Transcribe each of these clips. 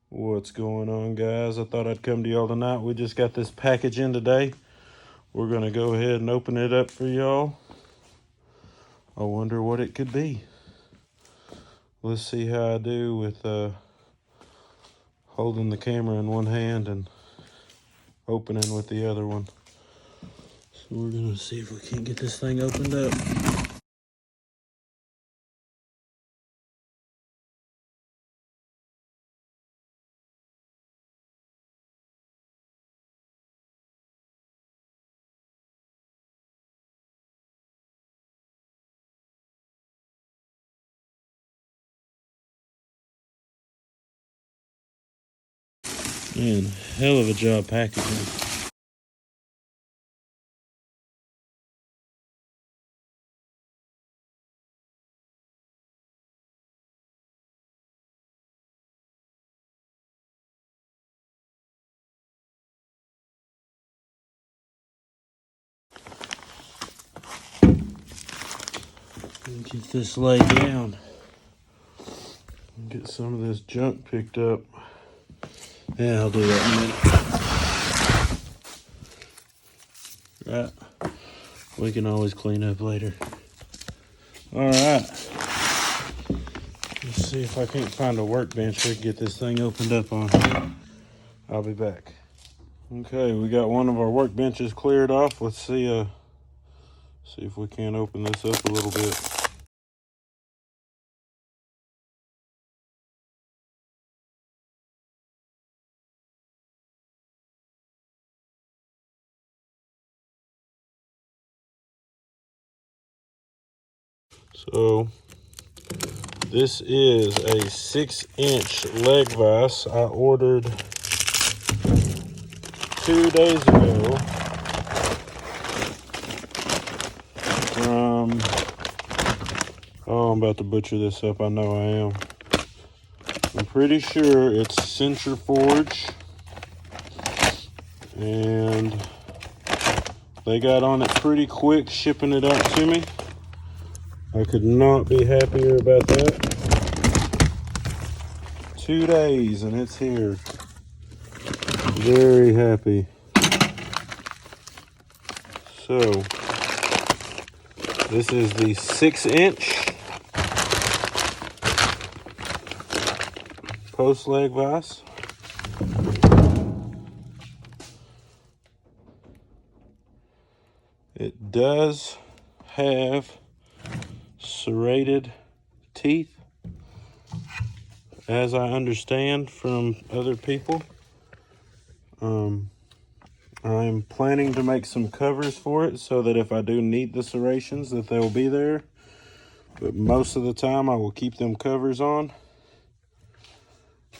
What's going on, guys? I thought I'd come to y'all tonight. We just got this package in today. We're gonna go ahead and open it up for y'all. I wonder what it could be. Let's see how I do with holding the camera in one hand and opening with the other one. So we're gonna see if we can't get this thing opened up. Man, hell of a job packaging. Get this laid down. Get some of this junk picked up. Yeah, I'll do that in a minute. Right. We can always clean up later. All right. Let's see if I can't find a workbench we can get this thing opened up on. I'll be back. Okay, we got one of our workbenches cleared off. Let's see if we can't open this up a little bit. So this is a 6-inch leg vise I ordered 2 days ago from, I'm about to butcher this up, I know I am. I'm pretty sure it's Centriforge, and they got on it pretty quick shipping it out to me. I could not be happier about that. 2 days and it's here. Very happy. So, this is the 6-inch post leg vise. It does have serrated teeth, as I understand from other people. I'm planning to make some covers for it so that if I do need the serrations that they'll be there, but most of the time I will keep them covers on,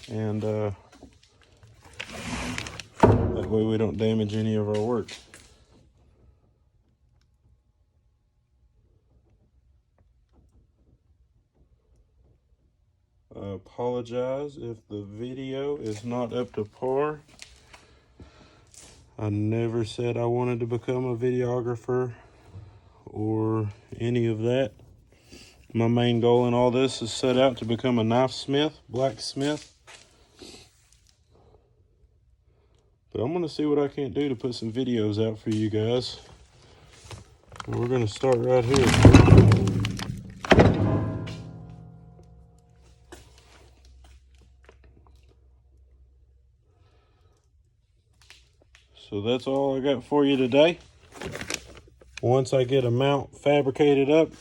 and that way we don't damage any of our work. I apologize if the video is not up to par. I never said I wanted to become a videographer or any of that. My main goal in all this is set out to become a knife smith, blacksmith. But I'm gonna see what I can't do to put some videos out for you guys. And we're gonna start right here. So that's all I got for you today. Once I get a mount fabricated up,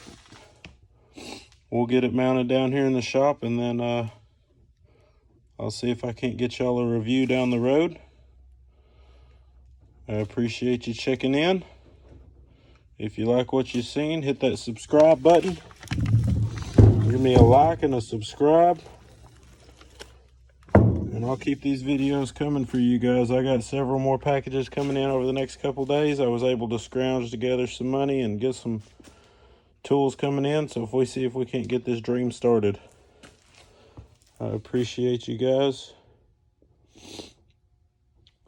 we'll get it mounted down here in the shop, and then I'll see if I can't get y'all a review down the road. I appreciate you checking in. If you like what you've seen, hit that subscribe button. Give me a like and a subscribe. And I'll keep these videos coming for you guys. I got several more packages coming in over the next couple days. I was able to scrounge together some money and get some tools coming in. So if we see if we can't get this dream started. I appreciate you guys.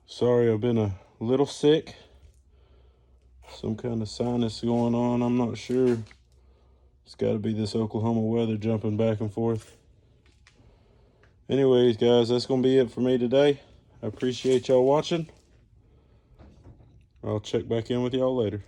Sorry, I've been a little sick. Some kind of sinus going on, I'm not sure. It's got to be this Oklahoma weather jumping back and forth. Anyways, guys, that's going to be it for me today. I appreciate y'all watching. I'll check back in with y'all later.